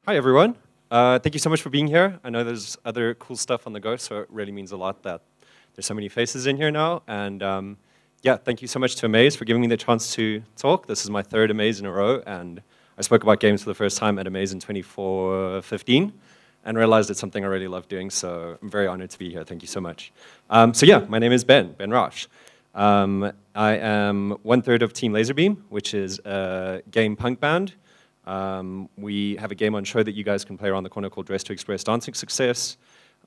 Hi, everyone. Thank you so much for being here. I know there's other cool stuff on the go, so it really means a lot that there's so many faces in here now. And yeah, thank you so much to Amaze for giving me the chance to talk. This is my third Amaze in a row, and I spoke about games for the first time at Amaze in 2015 and realized it's something I really love doing, so I'm very honored to be here. Thank you so much. So yeah, my name is Ben Rausch. I am 1/3 of Team Lazerbeam, which is a game punk band. We have a game on show that you guys can play around the corner called Dress to Express Dancing Success.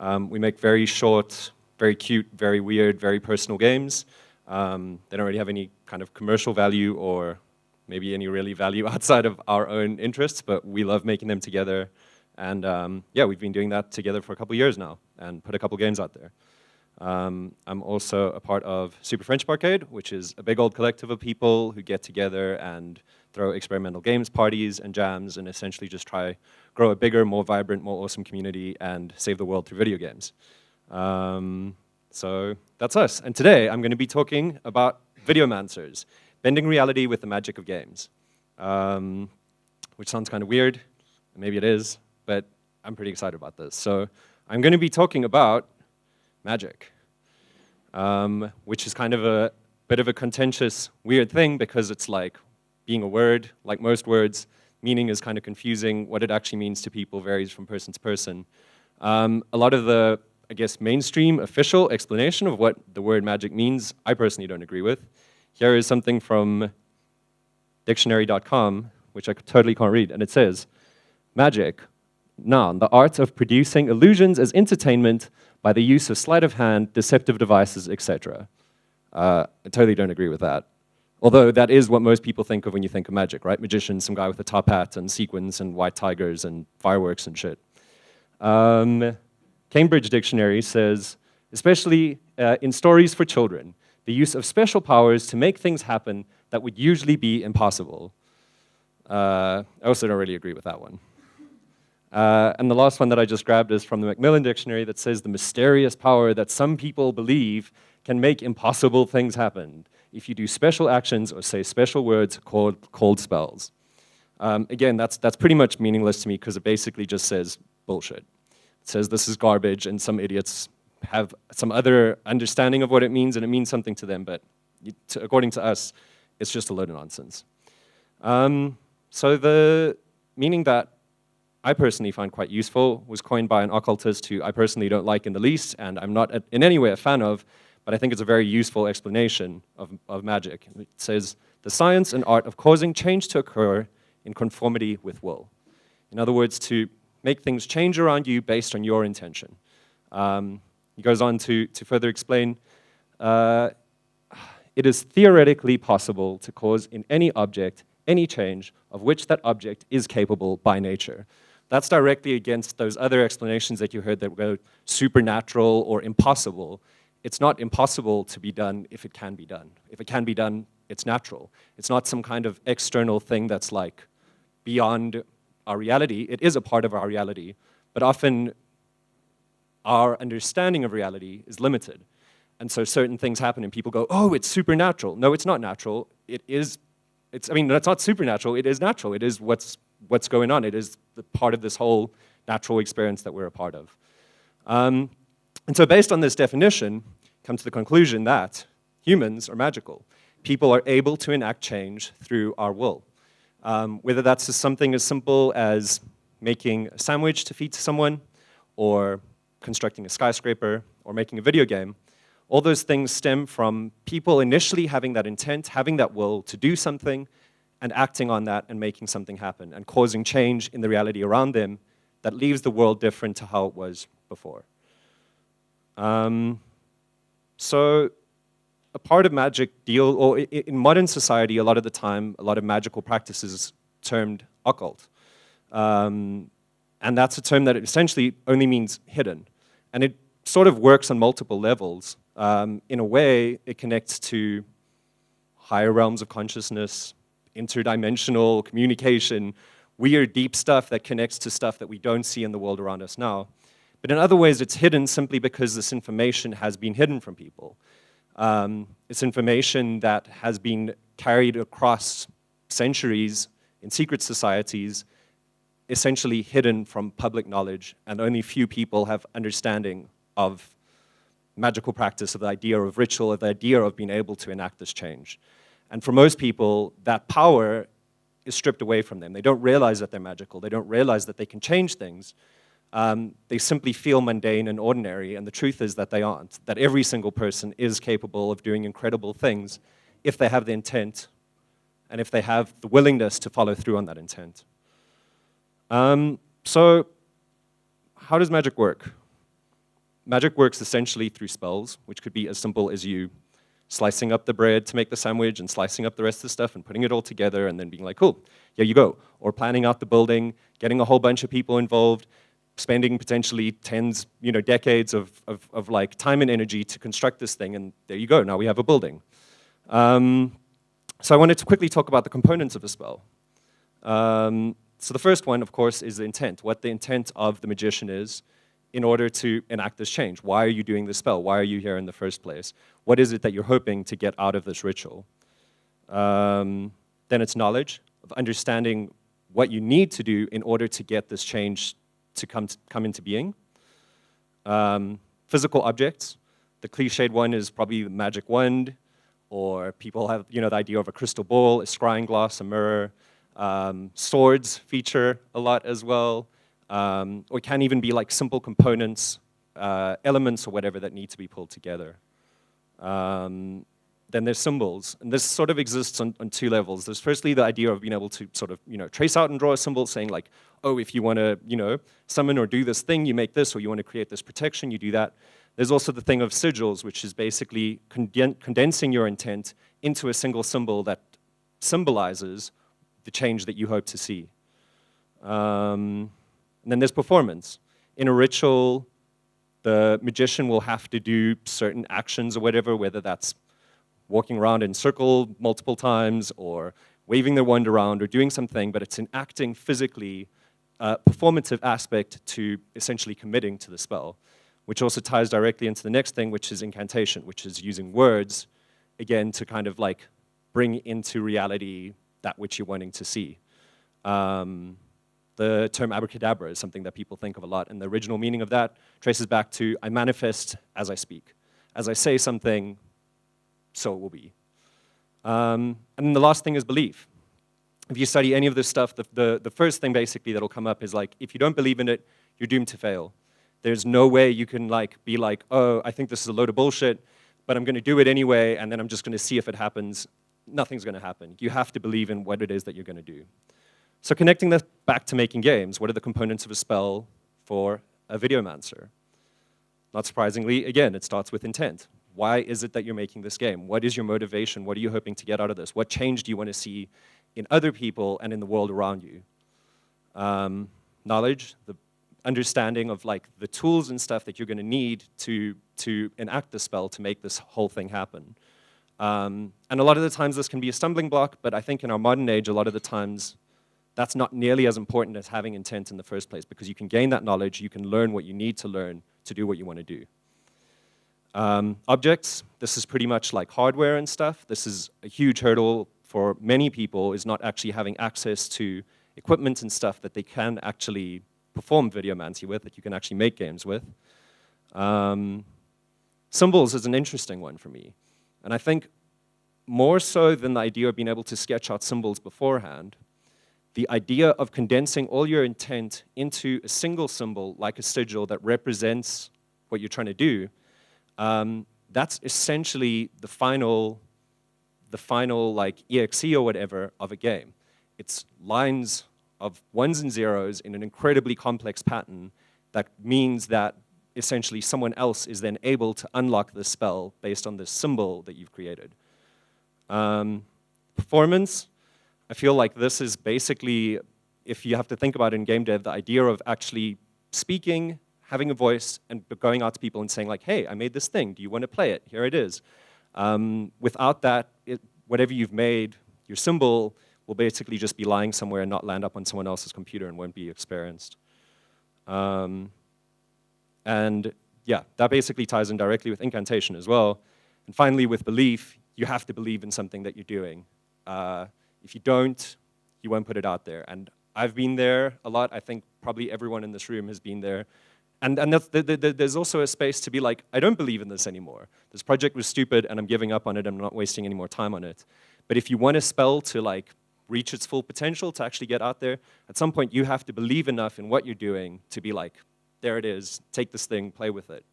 We make very short, very cute, very weird, very personal games. They don't really have any kind of commercial value or maybe any really value outside of our own interests, but we love making them together. And yeah, we've been doing that together for a couple years now and put a couple games out there. I'm also a part of Super French Arcade, which is a big old collective of people who get together and throw experimental games parties and jams and essentially just try grow a bigger, more vibrant, more awesome community and save the world through video games. So that's us. And today I'm going to be talking about Videomancers, bending reality with the magic of games, which sounds kind of weird. Maybe it is, but I'm pretty excited about this. So I'm going to be talking about magic, which is kind of a bit of a contentious, weird thing because it's like being a word, like most words, meaning is kind of confusing. What it actually means to people varies from person to person. A lot of the, I guess, mainstream official explanation of what the word magic means, I personally don't agree with. Here is something from dictionary.com, which I totally can't read, and it says, magic, noun, the art of producing illusions as entertainment by the use of sleight of hand, deceptive devices, etc. I totally don't agree with that. Although that is what most people think of when you think of magic, right? Magicians, some guy with a top hat and sequins and white tigers and fireworks and shit. Cambridge Dictionary says, especially in stories for children, the use of special powers to make things happen that would usually be impossible. I also don't really agree with that one. And the last one that I just grabbed is from the Macmillan Dictionary that says the mysterious power that some people believe can make impossible things happen if you do special actions or say special words called spells. Again, that's pretty much meaningless to me because it basically just says bullshit. It says this is garbage and some idiots have some other understanding of what it means and it means something to them, but according to us, it's just a load of nonsense. So the meaning that I personally find quite useful was coined by an occultist who I personally don't like in the least and I'm not in any way a fan of, but I think it's a very useful explanation of magic. It says, the science and art of causing change to occur in conformity with will. In other words, to make things change around you based on your intention. He goes on to further explain, it is theoretically possible to cause in any object any change of which that object is capable by nature. That's directly against those other explanations that you heard that were supernatural or impossible. It's not impossible to be done if it can be done. If it can be done, it's natural. It's not some kind of external thing that's like beyond our reality. It is a part of our reality, but often our understanding of reality is limited. And so certain things happen and people go, oh, it's supernatural. No, it's not natural. It's not supernatural, it is natural. It is what's going on. It is the part of this whole natural experience that we're a part of. And so based on this definition, come to the conclusion that humans are magical. People are able to enact change through our will. Whether that's just something as simple as making a sandwich to feed to someone, or constructing a skyscraper, or making a video game, all those things stem from people initially having that intent, having that will to do something, and acting on that and making something happen, and causing change in the reality around them that leaves the world different to how it was before. So a part of magic or in modern society, a lot of the time, a lot of magical practices termed occult. And that's a term that essentially only means hidden. And it sort of works on multiple levels. In a way, it connects to higher realms of consciousness, interdimensional communication, weird, deep stuff that connects to stuff that we don't see in the world around us now. But in other ways, it's hidden simply because this information has been hidden from people. It's information that has been carried across centuries in secret societies essentially hidden from public knowledge, and only few people have understanding of magical practice, of the idea of ritual, of the idea of being able to enact this change. And for most people, that power is stripped away from them. They don't realize that they're magical. They don't realize that they can change things. They simply feel mundane and ordinary, and the truth is that they aren't, that every single person is capable of doing incredible things if they have the intent and if they have the willingness to follow through on that intent. So how does magic work? Magic works essentially through spells, which could be as simple as you slicing up the bread to make the sandwich and slicing up the rest of the stuff and putting it all together and then being like, cool, here you go. Or planning out the building, getting a whole bunch of people involved, spending potentially tens, decades of like time and energy to construct this thing, and there you go, now we have a building. So I wanted to quickly talk about the components of a spell. So the first one, of course, is the intent, what the intent of the magician is in order to enact this change. Why are you doing this spell? Why are you here in the first place? What is it that you're hoping to get out of this ritual? Then it's knowledge, of understanding what you need to do in order to get this change to come into being. Physical objects. The cliched one is probably the magic wand, or people have the idea of a crystal ball, a scrying glass, a mirror. Swords feature a lot as well. Or it can even be like simple components, elements or whatever that need to be pulled together. Then there's symbols, and this sort of exists on two levels. There's firstly the idea of being able to sort of trace out and draw a symbol, saying like, oh, if you want to summon or do this thing, you make this, or you want to create this protection, you do that. There's also the thing of sigils, which is basically condensing your intent into a single symbol that symbolizes the change that you hope to see. And then there's performance. In a ritual, the magician will have to do certain actions or whatever, whether that's walking around in a circle multiple times or waving their wand around or doing something, but it's an acting physically performative aspect to essentially committing to the spell, which also ties directly into the next thing, which is incantation, which is using words, again, to kind of like bring into reality that which you're wanting to see. The term abracadabra is something that people think of a lot, and the original meaning of that traces back to I manifest as I speak. As I say something, so it will be. And then the last thing is belief. If you study any of this stuff, the first thing basically that'll come up is like, if you don't believe in it, you're doomed to fail. There's no way you can like be like, oh, I think this is a load of bullshit, but I'm gonna do it anyway, and then I'm just gonna see if it happens. Nothing's gonna happen. You have to believe in what it is that you're gonna do. So connecting that back to making games, what are the components of a spell for a Videomancer? Not surprisingly, again, it starts with intent. Why is it that you're making this game? What is your motivation? What are you hoping to get out of this? What change do you want to see in other people and in the world around you? Knowledge, the understanding of like the tools and stuff that you're going to need to enact the spell to make this whole thing happen. And a lot of the times this can be a stumbling block, but I think in our modern age, a lot of the times that's not nearly as important as having intent in the first place, because you can gain that knowledge, you can learn what you need to learn to do what you want to do. Objects, this is pretty much like hardware and stuff. This is a huge hurdle for many people, is not actually having access to equipment and stuff that they can actually perform videomancy with, that you can actually make games with. Symbols is an interesting one for me. And I think more so than the idea of being able to sketch out symbols beforehand, the idea of condensing all your intent into a single symbol, like a sigil that represents what you're trying to do, that's essentially the final like exe or whatever of a game. It's lines of ones and zeros in an incredibly complex pattern that means that essentially someone else is then able to unlock the spell based on this symbol that you've created. Performance, I feel like this is basically, if you have to think about it in game dev, the idea of actually speaking, having a voice, and going out to people and saying like, hey, I made this thing, do you want to play it? Here it is. Without that, whatever you've made, your symbol will basically just be lying somewhere and not land up on someone else's computer and won't be experienced. And yeah, that basically ties in directly with incantation as well. And finally, with belief, you have to believe in something that you're doing. If you don't, you won't put it out there. And I've been there a lot. I think probably everyone in this room has been there. And there's also a space to be like, I don't believe in this anymore. This project was stupid, and I'm giving up on it. I'm not wasting any more time on it. But if you want a spell to like reach its full potential, to actually get out there, at some point you have to believe enough in what you're doing to be like, there it is, take this thing, play with it.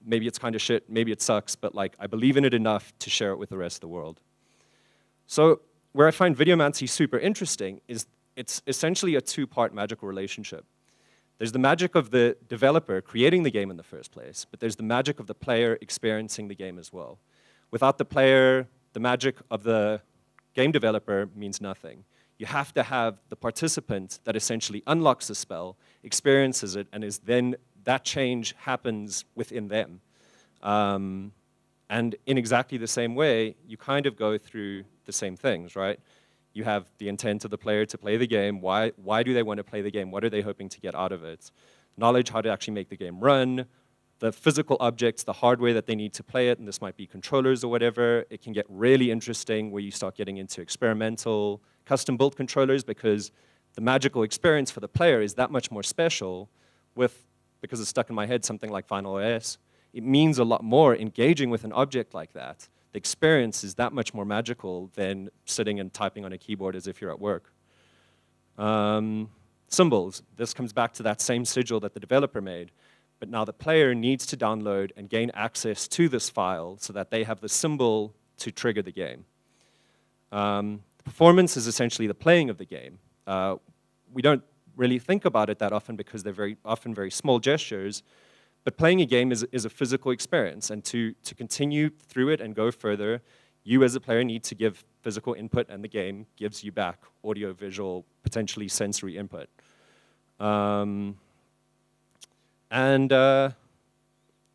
Maybe it's kind of shit, maybe it sucks, but like I believe in it enough to share it with the rest of the world. So where I find Videomancy super interesting is it's essentially a two-part magical relationship. There's the magic of the developer creating the game in the first place, but there's the magic of the player experiencing the game as well. Without the player, the magic of the game developer means nothing. You have to have the participant that essentially unlocks the spell, experiences it, and is then that change happens within them. And in exactly the same way, you kind of go through the same things, right? You have the intent of the player to play the game. Why do they want to play the game? What are they hoping to get out of it? Knowledge how to actually make the game run, the physical objects, the hardware that they need to play it, and this might be controllers or whatever. It can get really interesting where you start getting into experimental, custom-built controllers because the magical experience for the player is that much more special with, because it's stuck in my head, something like Final OS. It means a lot more engaging with an object like that. The experience is that much more magical than sitting and typing on a keyboard as if you're at work. Symbols. This comes back to that same sigil that the developer made. But now the player needs to download and gain access to this file so that they have the symbol to trigger the game. Performance is essentially the playing of the game. We don't really think about it that often because they're very often very small gestures. But playing a game is a physical experience, and to continue through it and go further, you as a player need to give physical input, and the game gives you back audio, visual, potentially sensory input.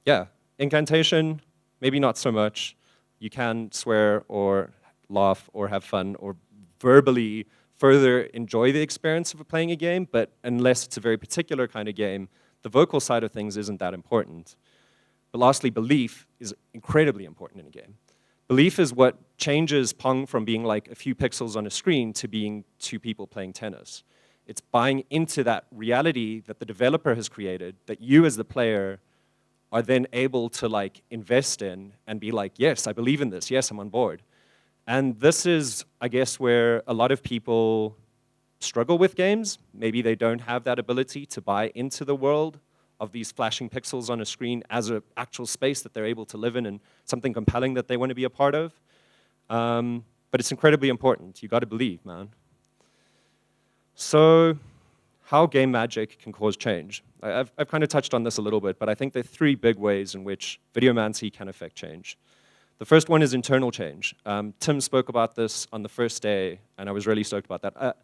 Yeah, Incantation, maybe not so much. You can swear or laugh or have fun or verbally further enjoy the experience of playing a game, but unless it's a very particular kind of game, the vocal side of things isn't that important. But lastly, belief is incredibly important in a game. Belief is what changes Pong from being like a few pixels on a screen to being two people playing tennis. It's buying into that reality that the developer has created, that you as the player are then able to like invest in and be like, yes, I believe in this, yes, I'm on board. And this is, I guess, where a lot of people struggle with games. Maybe they don't have that ability to buy into the world of these flashing pixels on a screen as an actual space that they're able to live in and something compelling that they want to be a part of. But it's incredibly important. You got to believe, man. So how game magic can cause change. I've kind of touched on this a little bit, but I think there are three big ways in which Videomancy can affect change. The first one is internal change. Tim spoke about this on the first day, and I was really stoked about that.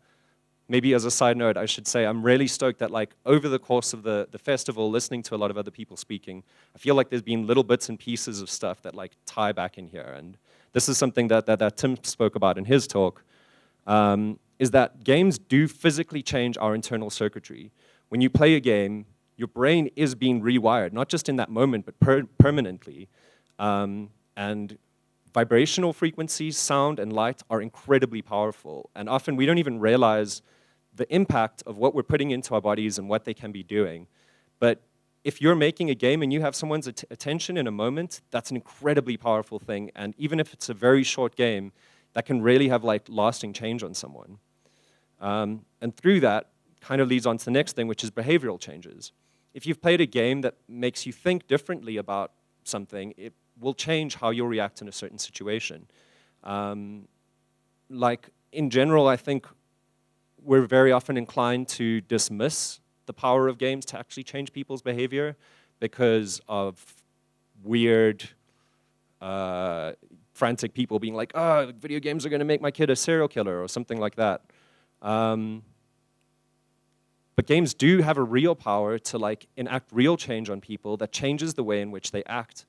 Maybe as a side note, I should say I'm really stoked that like over the course of the festival, listening to a lot of other people speaking, I feel like there's been little bits and pieces of stuff that like tie back in here. And this is something that Tim spoke about in his talk, is that games do physically change our internal circuitry. When you play a game, your brain is being rewired, not just in that moment, but permanently. And vibrational frequencies, sound, and light are incredibly powerful. And often we don't even realize the impact of what we're putting into our bodies and what they can be doing. But if you're making a game and you have someone's attention in a moment, that's an incredibly powerful thing. And even if it's a very short game, that can really have like lasting change on someone. And through that, kind of leads on to the next thing, which is behavioral changes. If you've played a game that makes you think differently about something, it will change how you'll react in a certain situation. Like, in general, I think we're very often inclined to dismiss the power of games to actually change people's behavior because of weird, frantic people being like, oh, video games are going to make my kid a serial killer or something like that. But games do have a real power to like enact real change on people that changes the way in which they act.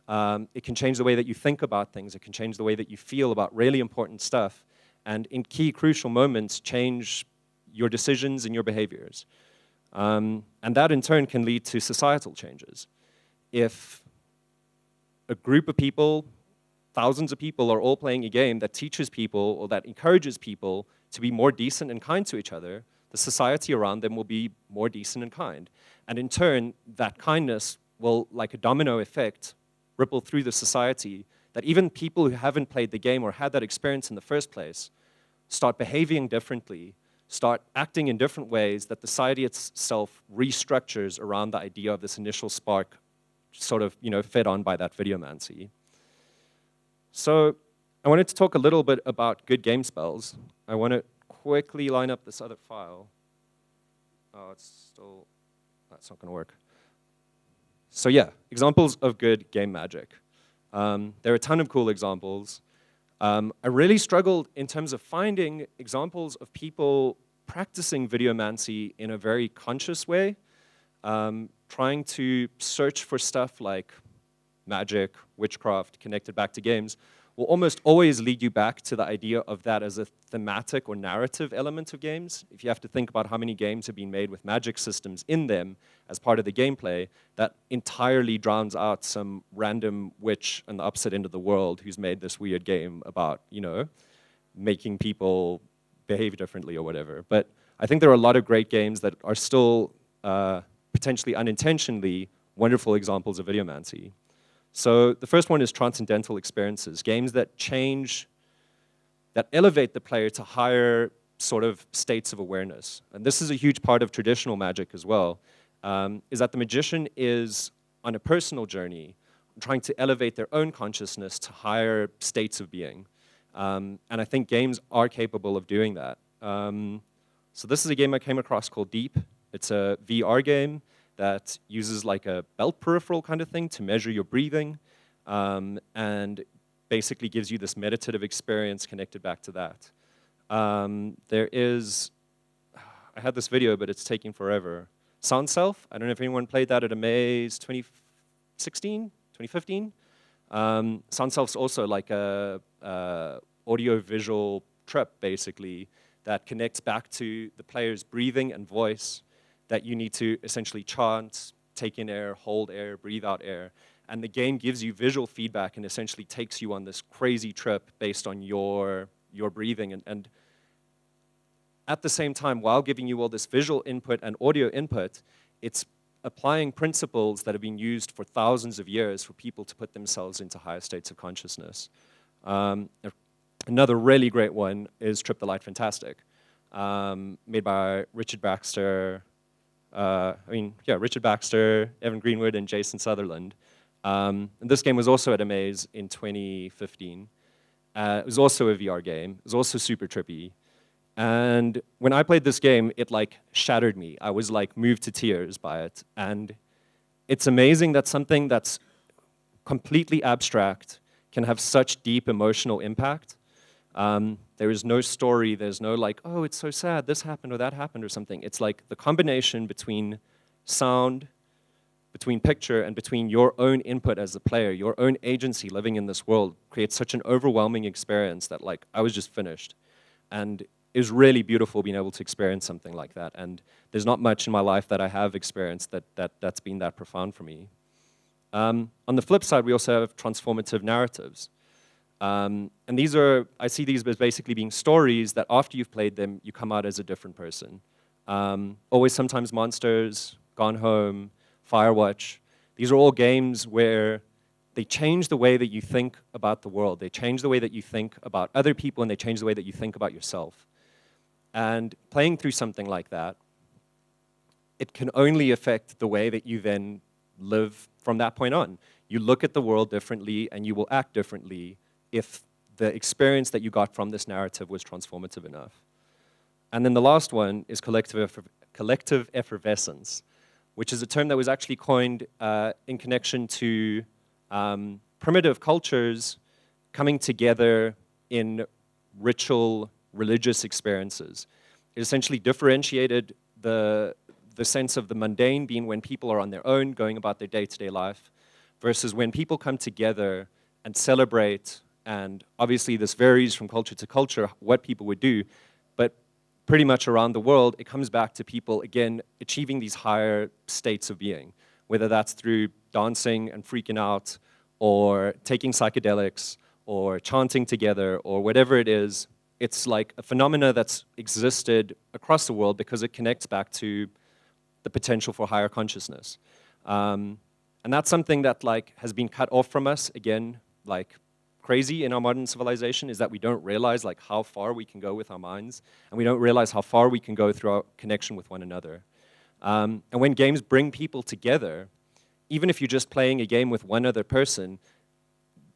It can change the way that you think about things. It can change the way that you feel about really important stuff. And in key, crucial moments, change your decisions and your behaviors. And that, in turn, can lead to societal changes. If a group of people, thousands of people, are all playing a game that teaches people or that encourages people to be more decent and kind to each other, the society around them will be more decent and kind. And in turn, that kindness will, like a domino effect, ripple through the society, that even people who haven't played the game or had that experience in the first place start behaving differently, start acting in different ways, that the society itself restructures around the idea of this initial spark, sort of, fed on by that videomancy. So I wanted to talk a little bit about good game spells. I want to quickly line up this other file. Oh, that's not going to work. So yeah, examples of good game magic. There are a ton of cool examples. I really struggled in terms of finding examples of people practicing videomancy in a very conscious way, trying to search for stuff like magic, witchcraft, connected back to games, will almost always lead you back to the idea of that as a thematic or narrative element of games. If you have to think about how many games have been made with magic systems in them as part of the gameplay, that entirely drowns out some random witch on the opposite end of the world who's made this weird game about, making people behave differently or whatever. But I think there are a lot of great games that are still potentially unintentionally wonderful examples of videomancy. So the first one is Transcendental Experiences, games that that elevate the player to higher sort of states of awareness. And this is a huge part of traditional magic as well, is that the magician is on a personal journey, trying to elevate their own consciousness to higher states of being. And I think games are capable of doing that. So this is a game I came across called Deep. It's a VR game that uses like a belt peripheral kind of thing to measure your breathing, and basically gives you this meditative experience connected back to that. I had this video, but it's taking forever. Sound Self, I don't know if anyone played that at Amaze 2016, 2015. Sound Self's also like a audio-visual trip, basically, that connects back to the player's breathing and voice, that you need to essentially chant, take in air, hold air, breathe out air. And the game gives you visual feedback and essentially takes you on this crazy trip based on your breathing. And at the same time, while giving you all this visual input and audio input, it's applying principles that have been used for thousands of years for people to put themselves into higher states of consciousness. Another really great one is Trip the Light Fantastic, made by Richard Baxter, Richard Baxter, Evan Greenwood, and Jason Sutherland. And this game was also at Amaze in 2015. It was also a VR game. It was also super trippy. And when I played this game, it like shattered me. I was like moved to tears by it. And it's amazing that something that's completely abstract can have such deep emotional impact. There is no story, there's no like, oh, it's so sad, this happened or that happened or something. It's like the combination between sound, between picture, and between your own input as a player, your own agency living in this world creates such an overwhelming experience that like, I was just finished. And it was really beautiful being able to experience something like that. And there's not much in my life that I have experienced that's been that profound for me. On the flip side, we also have transformative narratives. And I see these as basically being stories that after you've played them, you come out as a different person. Always Sometimes Monsters, Gone Home, Firewatch. These are all games where they change the way that you think about the world. They change the way that you think about other people, and they change the way that you think about yourself. And playing through something like that, it can only affect the way that you then live from that point on. You look at the world differently, and you will act differently if the experience that you got from this narrative was transformative enough. And then the last one is collective effervescence, which is a term that was actually coined in connection to primitive cultures coming together in ritual religious experiences. It essentially differentiated the sense of the mundane being when people are on their own, going about their day-to-day life, versus when people come together and celebrate. And obviously this varies from culture to culture, what people would do, but pretty much around the world, it comes back to people, again, achieving these higher states of being, whether that's through dancing and freaking out, or taking psychedelics, or chanting together, or whatever it is. it's like a phenomena that's existed across the world because it connects back to the potential for higher consciousness. And that's something that like has been cut off from us, again, like crazy in our modern civilization, is that we don't realize like how far we can go with our minds, and we don't realize how far we can go through our connection with one another. And when games bring people together, even if you're just playing a game with one other person,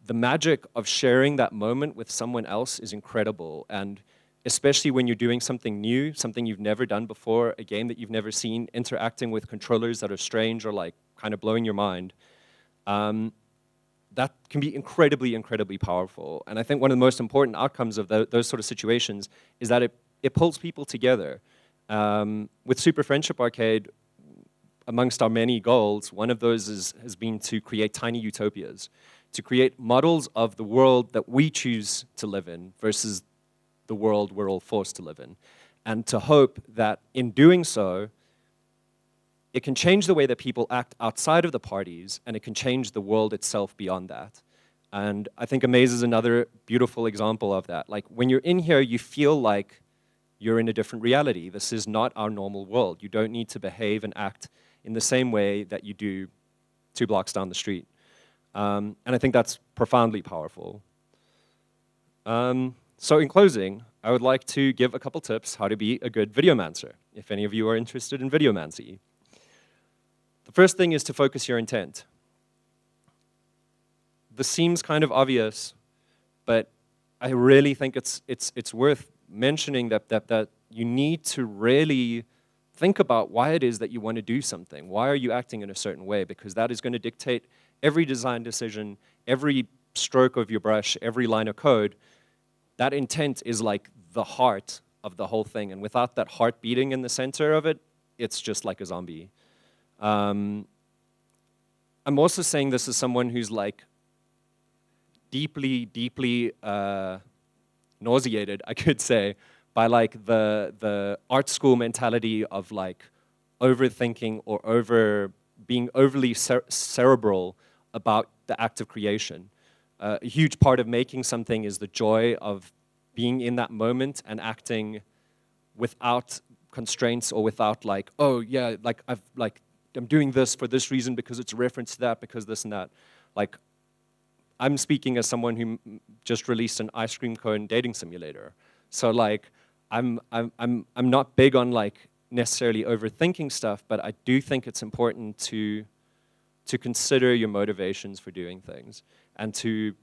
the magic of sharing that moment with someone else is incredible. And especially when you're doing something new, something you've never done before, a game that you've never seen, interacting with controllers that are strange or like kind of blowing your mind, that can be incredibly, incredibly powerful. And I think one of the most important outcomes of those sort of situations is that it pulls people together. With Super Friendship Arcade, amongst our many goals, one of those has been to create tiny utopias, to create models of the world that we choose to live in versus the world we're all forced to live in. And to hope that in doing so, it can change the way that people act outside of the parties, and it can change the world itself beyond that. And I think Amaze is another beautiful example of that. Like, when you're in here, you feel like you're in a different reality. This is not our normal world. You don't need to behave and act in the same way that you do 2 blocks down the street. And I think that's profoundly powerful. So in closing, I would like to give a couple tips how to be a good Videomancer, if any of you are interested in Videomancy. The first thing is to focus your intent. This seems kind of obvious, but I really think it's worth mentioning that you need to really think about why it is that you want to do something. Why are you acting in a certain way? Because that is going to dictate every design decision, every stroke of your brush, every line of code. That intent is like the heart of the whole thing. And without that heart beating in the center of it, it's just like a zombie. I'm also saying this as someone who's like deeply, deeply nauseated, I could say, by like the art school mentality of like overthinking or being overly cerebral about the act of creation. A huge part of making something is the joy of being in that moment and acting without constraints or without like, oh yeah, like I'm doing this for this reason because it's a reference to that, because this and that. Like, I'm speaking as someone who just released an ice cream cone dating simulator. So like, I'm not big on like necessarily overthinking stuff, but I do think it's important to consider your motivations for doing things and to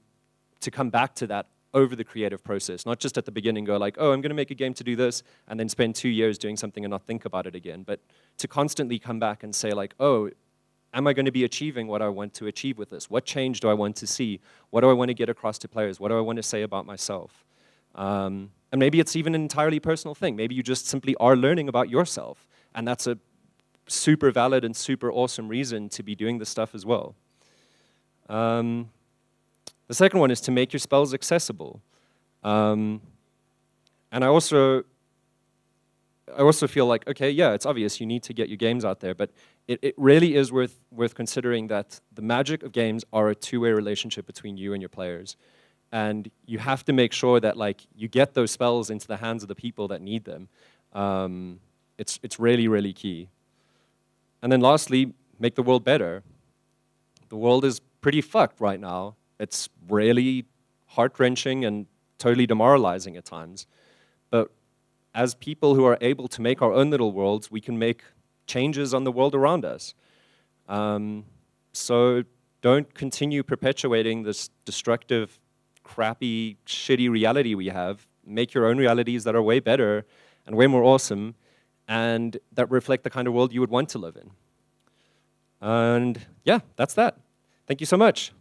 come back to that over the creative process, not just at the beginning go like, oh, I'm going to make a game to do this, and then spend 2 years doing something and not think about it again, but to constantly come back and say like, oh, am I going to be achieving what I want to achieve with this? What change do I want to see? What do I want to get across to players? What do I want to say about myself? And maybe it's even an entirely personal thing. Maybe you just simply are learning about yourself, and that's a super valid and super awesome reason to be doing this stuff as well. The second one is to make your spells accessible. And I also feel like, okay, yeah, it's obvious you need to get your games out there, but it really is worth considering that the magic of games are a two-way relationship between you and your players. And you have to make sure that like you get those spells into the hands of the people that need them. It's really, really key. And then lastly, make the world better. The world is pretty fucked right now. It's really heart-wrenching and totally demoralizing at times. But as people who are able to make our own little worlds, we can make changes on the world around us. So don't continue perpetuating this destructive, crappy, shitty reality we have. Make your own realities that are way better and way more awesome, and that reflect the kind of world you would want to live in. And yeah, that's that. Thank you so much.